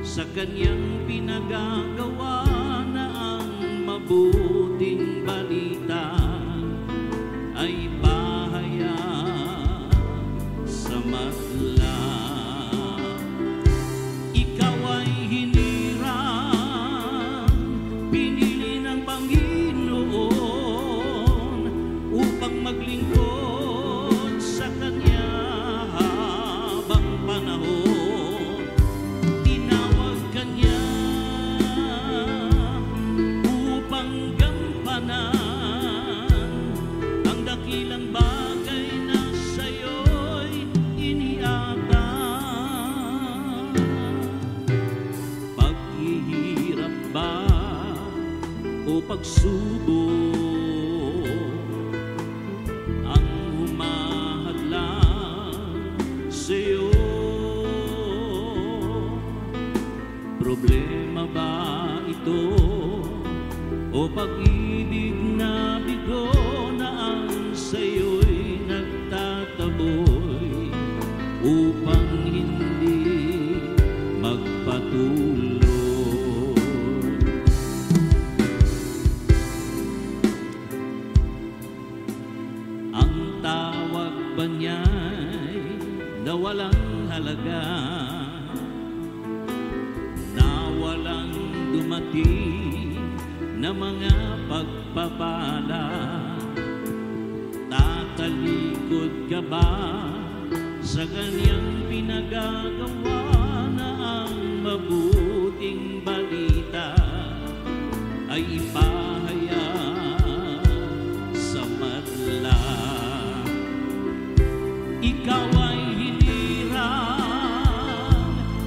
sa kanyang pinagagawa na ang mabuting balita ay pahayag sa madla? Ikaw ay hinirang, pinili ng Panginoon upang maglingkod sa Kanya. pagsubok ang humahadlang sa'yo. Problema ba ito o pag-ibig na bigo na ang sa'yo'y nagtataboy upang hindi magpatuloy? Ang tawag ba niya'y na walang halaga, na walang dumating na mga pagpapala? Tatalikod ka ba sa kanyang pinagagawa na ang mabuting balita ay ipahayag sa madla? Ikaw ay hinirang,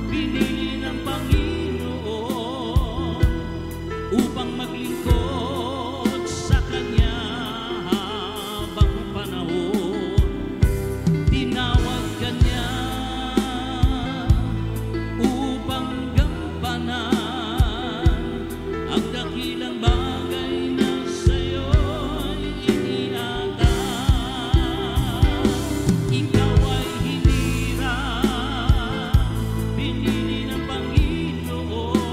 pinili ng Panginoon upang maglingkod sa Kanya habang panahon. Tinawag ka niya upang gampanan ang dakilang bagay na sa'yo'y iniatang. Ikaw ay hinirang, pinili ng Panginoon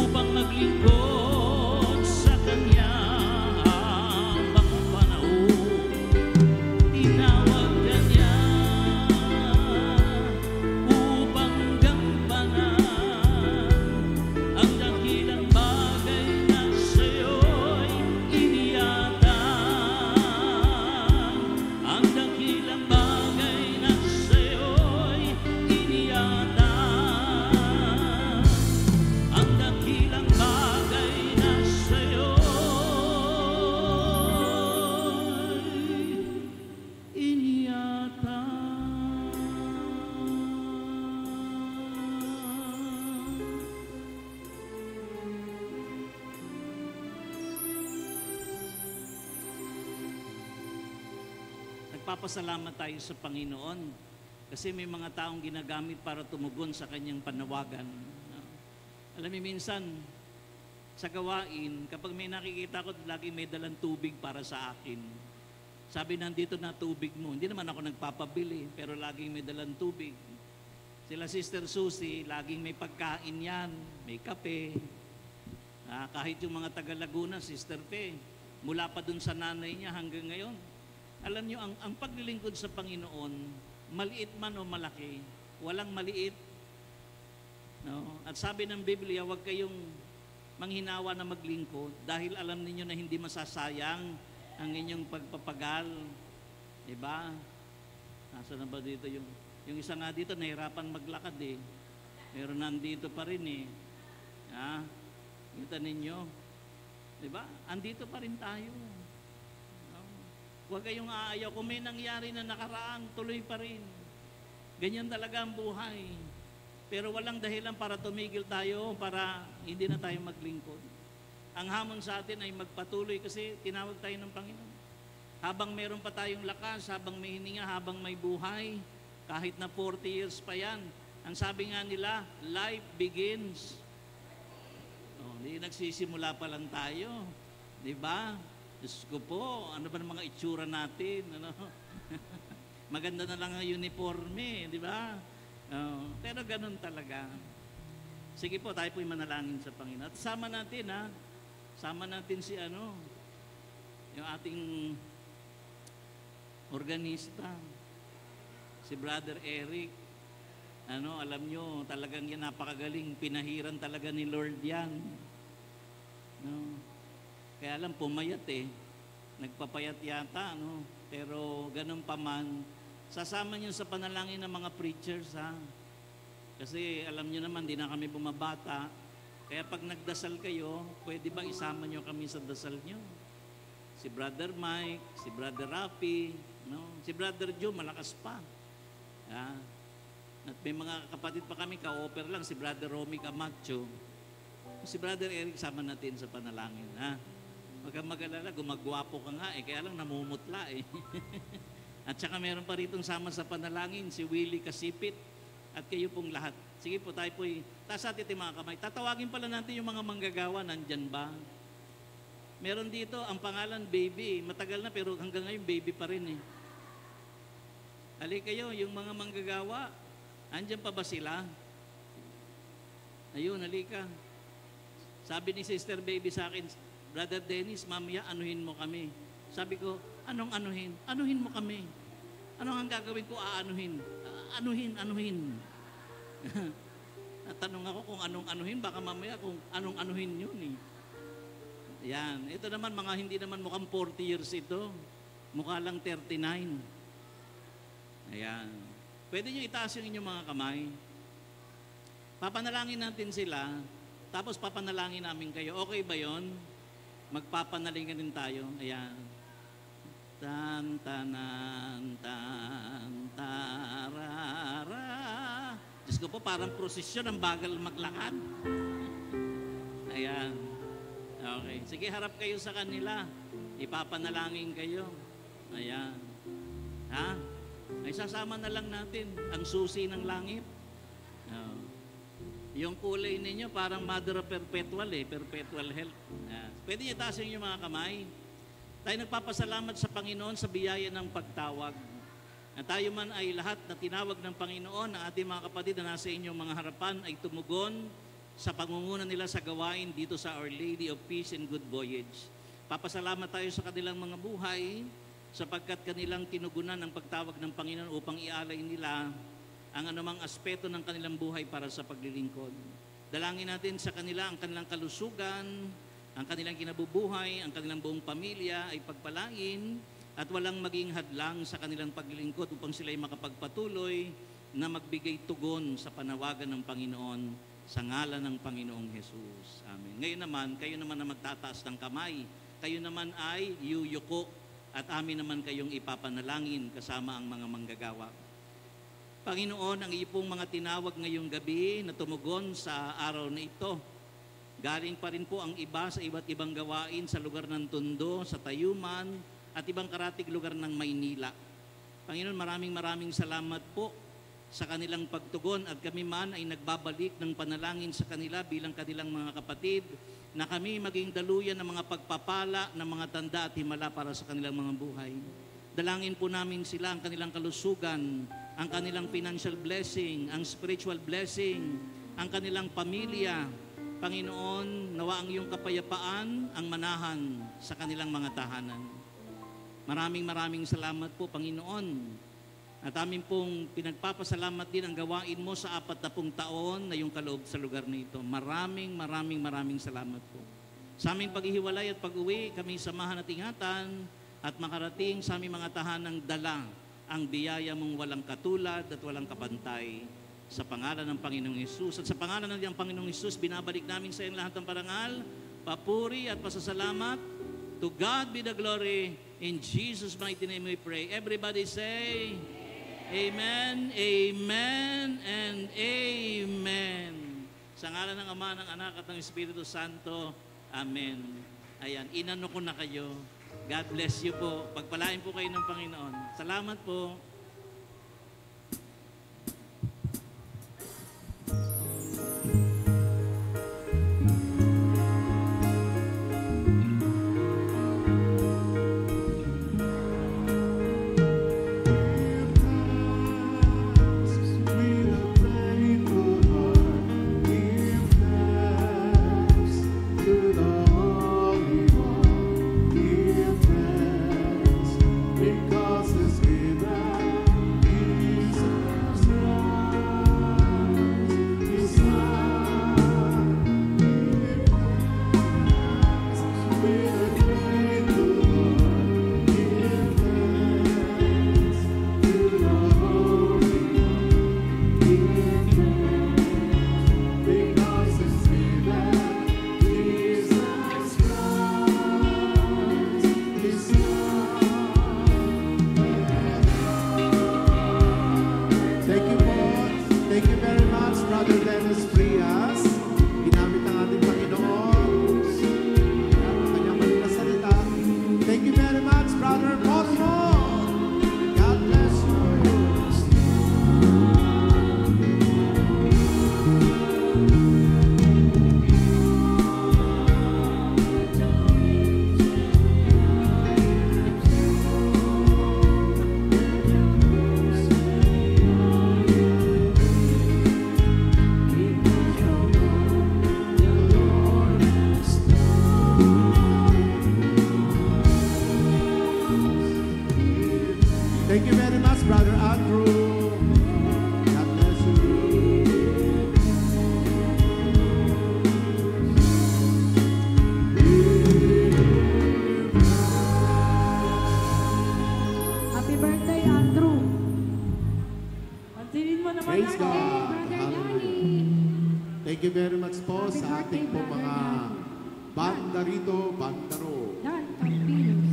upang maglingkod sa Kanya habang panahon. Tinawag ka niya upang gampanan ang dakilang bagay na sa'yo'y iniatang. Ang dakilang bagay na sa'yo'y iniatang. Ang dakilang bagay na sa'yo'y iniatang. Nagpapasalamat tayo sa Panginoon kasi may mga taong ginagamit para tumugon sa kanyang panawagan. Alam mo, minsan sa gawain, kapag may nakikita ko, lagi may dalang tubig para sa akin. Sabi, nandito na tubig mo. Hindi naman ako nagpapabili, pero laging may dalang tubig. Sila Sister Susie, laging may pagkain yan, may kape. Kahit yung mga taga Laguna, Sister Pe, mula pa dun sa nanay niya hanggang ngayon. Alam niyo, ang paglilingkod sa Panginoon, maliit man o malaki, walang maliit. No? At sabi ng Biblia, huwag kayong manghinawa na maglingkod dahil alam niyo na hindi masasayang ang inyong pagpapagal. Diba? Nasa na ba dito yung isa nga dito, nahirapan maglakad eh. Meron nandito pa rin eh. Kita ninyo. Diba? Andito pa rin tayo. No? Huwag kayong aayaw. Kung may nangyari na nakaraang, tuloy pa rin. Ganyan talaga ang buhay. Pero walang dahilan para tumigil tayo, para hindi na tayo maglingkod. Ang hamon sa atin ay magpatuloy kasi tinawag tayo ng Panginoon. Habang meron pa tayong lakas, habang may hininga, habang may buhay, kahit na 40 years pa yan, ang sabi nga nila, life begins. Hindi nagsisimula pa lang tayo. Diba? Diyos ko po, ano ba ng mga itsura natin? Ano? Maganda na lang ang uniforme, di ba? Pero ganun talaga. Sige po, tayo po'y manalangin sa Panginoon. At sama natin, sama natin si yung ating organista, si Brother Eric. Alam nyo, talagang yan napakagaling. Pinahiran talaga ni Lord yan. No? Kaya alam, pumayat eh. Nagpapayat yata, pero ganun pa man, sasama niyo sa panalangin ng mga preachers, Kasi alam niyo naman, di na kami bumabata. Kaya pag nagdasal kayo, pwede ba isama niyo kami sa dasal niyo? Si Brother Mike, si Brother Rafi, si Brother Joe, malakas pa. At may mga kapatid pa kami, ka-offer lang, si Brother Romy Camacho. Si Brother Eric, sama natin sa panalangin, ha? Huwag kang mag-alala, gumagwapo ka nga kaya lang namumutla At saka meron pa rito sama sa panalangin, si Willie Kasipit, at kayo pong lahat. Sige po, tayo po'y, taas natin yung mga kamay. Tatawagin pala natin yung mga manggagawa, nandyan ba? Meron dito, ang pangalan, Baby. Matagal na, pero hanggang ngayon, baby pa rin Halika kayo, yung mga manggagawa, andyan pa ba sila? Ayun, halika. Sabi ni Sister Baby sa akin, Brother Dennis, mamaya anuhin mo kami. Sabi ko, anong anuhin? Anuhin mo kami. Ano ang gagawin ko? Aanuhin. Anuhin. Natanong ako kung anong anuhin, baka mamaya kung anong anuhin yun Yan. Ito naman, mga hindi naman mukhang 40 years ito. Mukha lang 39. Ayan. Pwede nyo itaas yung inyong mga kamay. Papanalangin natin sila, tapos papanalangin namin kayo. Okay ba yon? Magpapanalangin din tayo. Ayan. Tan tanan tan tarara. Diyos ko po, parang prosesyon, ang bagal maglakad. Ayan. Okay. Sige, harap kayo sa kanila. Ipapanalangin kayo. Ayan. Ha? Ay sasama na lang natin ang susi ng langit. Yung kulay ninyo parang Mother of Perpetual Perpetual Health. Pwede niyo taasin yung mga kamay. Tayo nagpapasalamat sa Panginoon sa biyaya ng pagtawag. Na tayo man ay lahat na tinawag ng Panginoon, ang ating mga kapatid na nasa inyong mga harapan ay tumugon sa pangunguna nila sa gawain dito sa Our Lady of Peace and Good Voyage. Papasalamat tayo sa kanilang mga buhay sapagkat kanilang tinugunan ang pagtawag ng Panginoon upang ialay nila ang anumang aspeto ng kanilang buhay para sa paglilingkod. Dalangin natin sa kanila ang kanilang kalusugan, ang kanilang kinabubuhay, ang kanilang buong pamilya ay pagpalain at walang maging hadlang sa kanilang paglilingkod upang sila ay makapagpatuloy na magbigay tugon sa panawagan ng Panginoon sa ngalan ng Panginoong Jesus. Amen. Ngayon naman, kayo naman na magtataas ng kamay, kayo naman ay yuyuko at amin naman kayong ipapanalangin kasama ang mga manggagawa. Panginoon, ang iyong mga tinawag ngayong gabi na tumugon sa araw na ito, galing pa rin po ang iba sa iba't ibang gawain sa lugar ng Tondo, sa Tayuman, at ibang karatig lugar ng Maynila. Panginoon, maraming salamat po sa kanilang pagtugon at kami man ay nagbabalik ng panalangin sa kanila bilang kanilang mga kapatid na kami maging daluyan ng mga pagpapala, ng mga tanda at himala para sa kanilang mga buhay. Dalangin po namin sila, ang kanilang kalusugan, ang kanilang financial blessing, ang spiritual blessing, ang kanilang pamilya. Panginoon, nawa ang iyong kapayapaan ang manahan sa kanilang mga tahanan. Maraming salamat po, Panginoon. At amin pong pinagpapasalamat din ang gawain mo sa 40 taon na yung kaloob sa lugar na ito. Maraming salamat po. Sa aming paghihiwalay at pag-uwi, kami samahan at ingatan at makarating sa aming mga tahanang dala ang biyaya mong walang katulad at walang kapantay. Sa pangalan ng Panginoong Hesus. At sa pangalan ng Panginoong Hesus, binabalik namin sa iyo lahat ng parangal, papuri at pasasalamat. To God be the glory. In Jesus' mighty name we pray. Everybody say, Amen, Amen, and Amen. Sa ngalan ng Ama, ng Anak at ng Espiritu Santo, Amen. Ayan, inano ko na kayo. God bless you po. Pagpalain po kayo ng Panginoon. Salamat po. Because it's given. Thank you very much, Brother Andrew. God bless you. Happy birthday, Andrew. Pansinin mo naman Praise ako. God. Brother Hallelujah. Thank you very much po Happy sa ating birthday, po Brother mga Dan. banda rito, bandaro. Dan Campino.